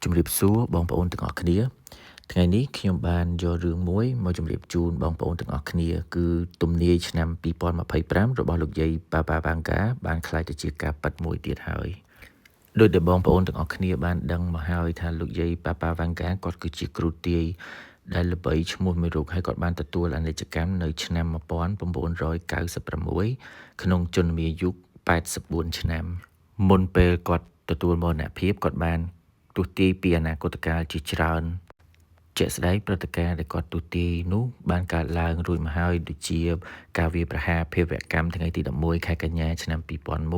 ជំរាបសួរបងប្អូនទាំងអស់គ្នាថ្ងៃនេះខ្ញុំបានយករឿងមួយមកជម្រាបជូនបងប្អូនទាំងអស់គ្នាគឺទំនាយឆ្នាំ2025របស់លោកយាយប៉ាប៉ាវ៉ាងកាបានក្លាយទៅជាការប៉ັດមួយទៀតហើយដោយដែលបងប្អូនទាំងអស់គ្នាបានដឹងមកហើយថាលោកយាយប៉ាប៉ាវ៉ាងកាគាត់គឺជាគ្រូទាយដែលល្បីឈ្មោះមួយរូបហើយគាត់បានទទួលអនិច្ចកម្មនៅឆ្នាំ1996ក្នុងជន្មាយុ84ឆ្នាំមុនពេលគាត់ទទួលមរណភាពគាត់បានទស្សន៍ទាយពីអនាគតកាលជាច្រើនជាក់ស្ដែងព្រឹត្តិការណ៍ដែលគាត់ទស្សន៍ទាយនោះបានកើតឡើងរួចមកហើយដូចជាការវាយប្រហារភេរវកម្មថ្ងៃទី11ខែកញ្ញាឆ្នាំ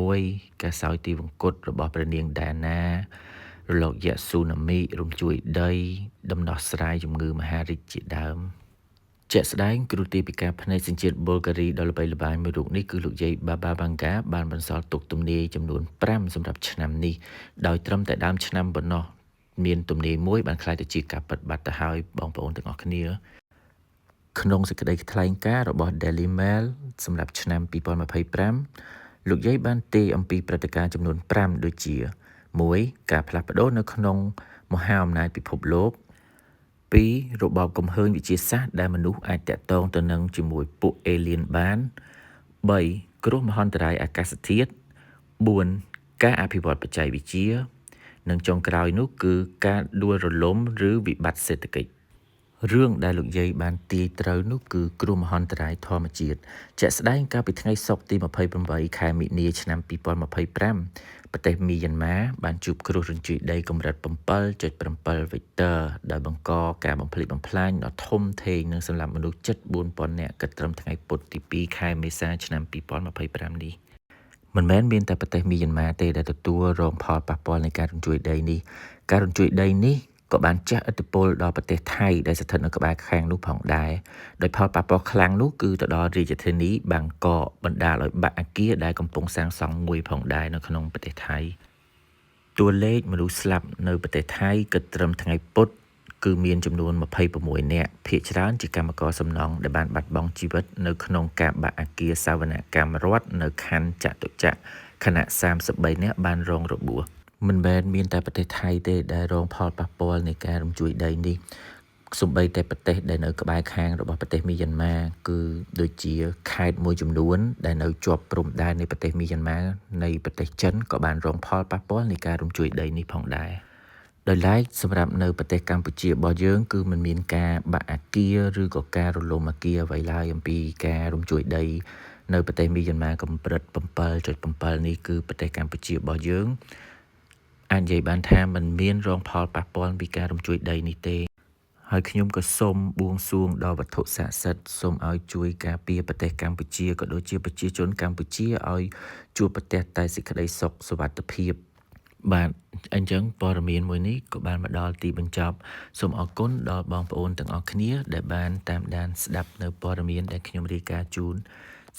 2001ការសោយទីវង្គតរបស់ព្រះនាងដាណារលកយក្សស៊ូណាមីរំជួយដីដំណោះស្រាយជំងឺមហារីកជាដើមជាក់ស្ដែងគ្រូទាយពិការភ្នែកសញ្ជាតិប៊ុលហ្គារីដ៏ល្បីល្បាញមួយរូបនេះគឺលោកយាយបាបាវ៉ាងកាបានបន្សល់ទុកទំនាយចំនួន5សម្រាប់ឆ្នាំនេះដោយត្រឹមតែដើមឆ្នាំប៉ុណ្ណោះមានទំនាយមួយបានក្លាយទៅជាការពិតបាត់ទៅហើយបងប្អូនទាំងអស់គ្នាក្នុងសេចក្តីថ្លែងការណ៍របស់ Daily Mail សម្រាប់ឆ្នាំ2025លោកយាយបានទាយអំពីព្រឹត្តិការណ៍ចំនួន5ដូចជា1ការផ្លាស់ប្ដូរនៅក្នុងមហាអំណាចពិភពលោក2របបកំហើញវិទ្យាសាស្ត្រដែលមនុស្សអាចតាក់ទងទៅនឹងជាមួយពួកអេលៀនបាន3គ្រោះមហន្តរាយអាកាសធាតុ4ការអភិវឌ្ឍបច្ចេកវិទ្យានិងចុងក្រោយនោះគឺការដួលរលំឬវិបត្តិសេដ្ឋកិច្ចរឿងដែលលោកយាយបានទាយត្រូវនោះគឺគ្រោះមហន្តរាយធម្មជាតិជាក់ស្ដែងកាលពីថ្ងៃសុក្រទី28ខែមិនិនាឆ្នាំ2025ប្រទេសមីយ៉ាន់ម៉ាបានជួបគ្រោះរញ្ជួយដីកម្រិត 7.7 Richter ដែលបង្កការបំផ្លិចបំផ្លាញដ៏ធំធេងនិងសម្លាប់មនុស្សជិត 4,000 នាក់គិតត្រឹមថ្ងៃពុធទី2ខែមេសាឆ្នាំ2025នេះមិនមែនមានតែប្រទេសមីយ៉ាន់ម៉ាទេដែលទទួលរងផលប៉ះពាល់នៃការរញ្ជួយដីនេះការរញ្ជួយដីនេះក៏បានជះឥទ្ធិពលដល់ប្រទេសថៃដែលស្ថិតនៅក្បែរខាងនោះផងដែរដោយផលប៉ះពាល់ខ្លាំងនោះគឺទៅដល់រាជធានីបាងកកបណ្ដាលឲ្យបាក់អគារដែលកំពុងសាងសង់មួយផងដែរនៅក្នុងប្រទេសថៃតួលេខមនុស្សស្លាប់នៅប្រទេសថៃគិតត្រឹមថ្ងៃពុធគឺមានចំនួន26នាក់ភាគច្រើនជាកម្មករសំណង់ដែលបានបាត់បង់ជីវិតនៅក្នុងការបាក់អគារសវនកម្មរដ្ឋនៅខណ្ឌចតុចក្រខណៈ33នាក់បានរងរបួសមិនមែនមានតែប្រទេសថៃទេដែលរងផលប៉ះពាល់នៃការរំជួយដីនេះសូម្បីតែប្រទេសដែលនៅក្បែរខាងរបស់ប្រទេសមីយ៉ាន់ម៉ាគឺដូចជាខេត្តមួយចំនួនដែលនៅជាប់ព្រំដែននៃប្រទេសមីយ៉ាន់ម៉ានៃប្រទេសចិនក៏បានរងផលប៉ះពាល់នៃការរំជួយដីនេះផងដែរដោយឡែកសម្រាប់នៅប្រទេសកម្ពុជារបស់យើងគឺមិនមានការបាក់អគារឬក៏ការរលំអគារអ្វីឡើយអំពីការរំជួយដីនៅប្រទេសមីយ៉ាន់ម៉ាកម្រិត 7.7 នេះគឺប្រទេសកម្ពុជារបស់យើងអាចនិយាយបានថាมันមានរងផលប៉ះពាល់ពីការរំជួយដីនេះទេហើយខ្ញុំក៏សូមបួងសួងដល់វត្ថុស័ក្តិសិទ្ធិសូមឲ្យជួយការពារប្រទេសកម្ពុជាក៏ដូចជាប្រជាជនកម្ពុជាឲ្យជួបប្រទះតែសេចក្តីសុខសុវត្ថិភាពបាទអញ្ចឹងព័ត៌មានមួយនេះក៏បានមកដល់ទីបញ្ចប់សូមអរគុណដល់បងប្អូនទាំងអស់គ្នាដែលបានតាមដានស្ដាប់នៅព័ត៌មានដែលខ្ញុំរាយការណ៍ជូន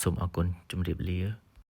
សូមអរគុណជម្រាបលា